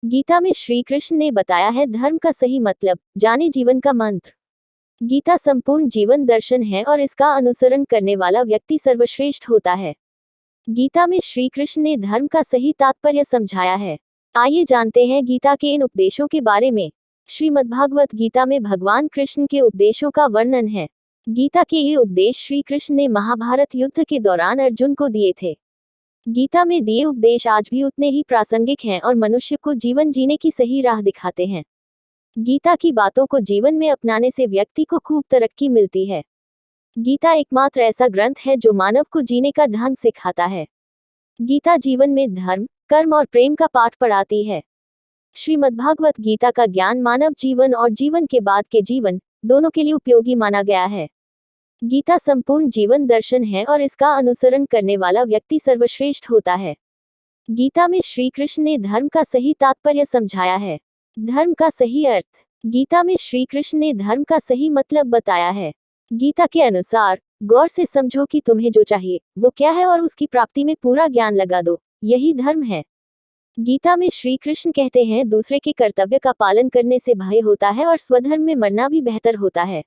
गीता में श्री कृष्ण ने बताया है धर्म का सही मतलब, जाने जीवन का मंत्र। गीता संपूर्ण जीवन दर्शन है और इसका अनुसरण करने वाला व्यक्ति सर्वश्रेष्ठ होता है। गीता में श्री कृष्ण ने धर्म का सही तात्पर्य समझाया है। आइए जानते हैं गीता के इन उपदेशों के बारे में। श्रीमद्भागवत गीता में भगवान कृष्ण के उपदेशों का वर्णन है। गीता के ये उपदेश श्री कृष्ण ने महाभारत युद्ध के दौरान अर्जुन को दिए थे। गीता में दिए उपदेश आज भी उतने ही प्रासंगिक हैं और मनुष्य को जीवन जीने की सही राह दिखाते हैं। गीता की बातों को जीवन में अपनाने से व्यक्ति को खूब तरक्की मिलती है। गीता एकमात्र ऐसा ग्रंथ है जो मानव को जीने का ढंग सिखाता है। गीता जीवन में धर्म, कर्म और प्रेम का पाठ पढ़ाती है। श्रीमद्भागवत गीता का ज्ञान मानव जीवन और जीवन के बाद के जीवन दोनों के लिए उपयोगी माना गया है। गीता संपूर्ण जीवन दर्शन है और इसका अनुसरण करने वाला व्यक्ति सर्वश्रेष्ठ होता है। गीता में श्री कृष्ण ने धर्म का सही तात्पर्य समझाया है। धर्म का सही अर्थ। गीता में श्री कृष्ण ने धर्म का सही मतलब बताया है। गीता के अनुसार, गौर से समझो कि तुम्हें जो चाहिए वो क्या है और उसकी प्राप्ति में पूरा ज्ञान लगा दो, यही धर्म है। गीता में श्री कृष्ण कहते हैं दूसरे के कर्तव्य का पालन करने से भय होता है और स्वधर्म में मरना भी बेहतर होता है।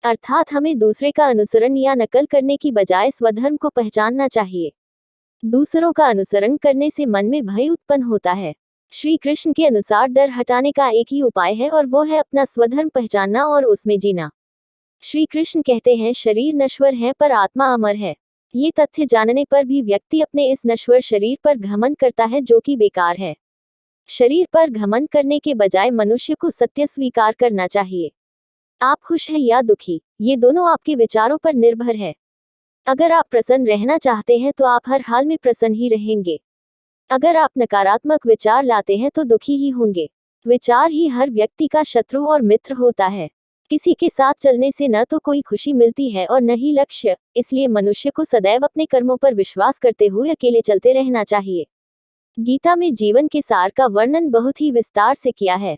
अर्थात हमें दूसरे का अनुसरण या नकल करने की बजाय स्वधर्म को पहचानना चाहिए। दूसरों का अनुसरण करने से मन में भय उत्पन्न होता है। श्री कृष्ण के अनुसार डर हटाने का एक ही उपाय है और वो है अपना स्वधर्म पहचानना और उसमें जीना। श्री कृष्ण कहते हैं शरीर नश्वर है पर आत्मा अमर है। ये तथ्य जानने पर भी व्यक्ति अपने इस नश्वर शरीर पर घमंड करता है जो कि बेकार है। शरीर पर घमंड करने के बजाय मनुष्य को सत्य स्वीकार करना चाहिए। आप खुश हैं या दुखी, ये दोनों आपके विचारों पर निर्भर है। अगर आप प्रसन्न रहना चाहते हैं तो आप हर हाल में प्रसन्न ही रहेंगे। अगर आप नकारात्मक विचार लाते हैं तो दुखी ही होंगे। विचार ही हर व्यक्ति का शत्रु और मित्र होता है। किसी के साथ चलने से न तो कोई खुशी मिलती है और न ही लक्ष्य, इसलिए मनुष्य को सदैव अपने कर्मों पर विश्वास करते हुए अकेले चलते रहना चाहिए। गीता में जीवन के सार का वर्णन बहुत ही विस्तार से किया है।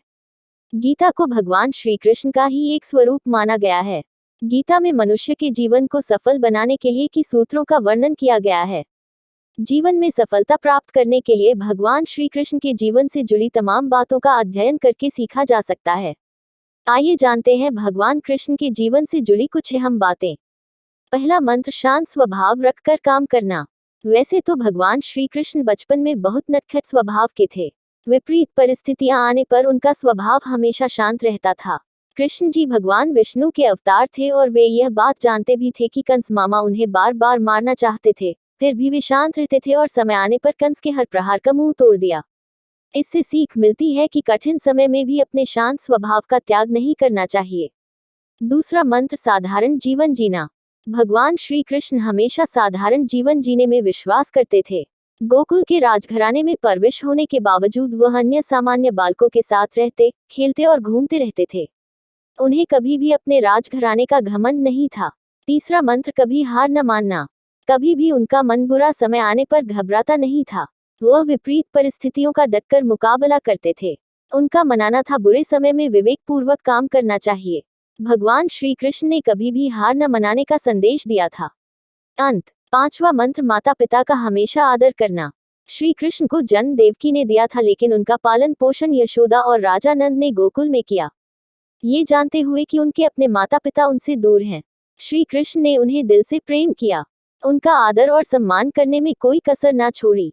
गीता को भगवान श्री कृष्ण का ही एक स्वरूप माना गया है। गीता में मनुष्य के जीवन को सफल बनाने के लिए की सूत्रों का वर्णन किया गया है। जीवन में सफलता प्राप्त करने के लिए भगवान श्री कृष्ण के जीवन से जुड़ी तमाम बातों का अध्ययन करके सीखा जा सकता है। आइए जानते हैं भगवान कृष्ण के जीवन से जुड़ी कुछ अहम बातें। पहला मंत्र, शांत स्वभाव रखकर काम करना। वैसे तो भगवान श्री कृष्ण बचपन में बहुत नटखट स्वभाव के थे। विपरीत परिस्थितियां आने पर उनका स्वभाव हमेशा शांत रहता था। कृष्ण जी भगवान विष्णु के अवतार थे और वे यह बात जानते भी थे कि कंस मामा उन्हें बार बार मारना चाहते थे, फिर भी वे शांत रहते थे और समय आने पर कंस के हर प्रहार का मुंह तोड़ दिया। इससे सीख मिलती है कि कठिन समय में भी अपने शांत स्वभाव का त्याग नहीं करना चाहिए। दूसरा मंत्र, साधारण जीवन जीना। भगवान श्री कृष्ण हमेशा साधारण जीवन जीने में विश्वास करते थे। गोकुल के राजघराने में परवरिश होने के बावजूद वह अन्य सामान्य बालकों के साथ रहते, खेलते और घूमते रहते थे। उन्हें कभी भी अपने राजघराने का घमंड नहीं था। तीसरा मंत्र, कभी हार न मानना। कभी भी उनका मन बुरा समय आने पर घबराता नहीं था। वह विपरीत परिस्थितियों का डटकर मुकाबला करते थे। उनका मानना था बुरे समय में विवेकपूर्वक काम करना चाहिए। भगवान श्री कृष्ण ने कभी भी हार न मानने का संदेश दिया था। अंत। पांचवा मंत्र, माता पिता का हमेशा आदर करना। श्री कृष्ण को जन्म देवकी ने दिया था लेकिन उनका पालन पोषण यशोदा और राजा नंद ने गोकुल में किया। ये जानते हुए कि उनके अपने माता पिता उनसे दूर हैं, श्री कृष्ण ने उन्हें दिल से प्रेम किया। उनका आदर और सम्मान करने में कोई कसर ना छोड़ी।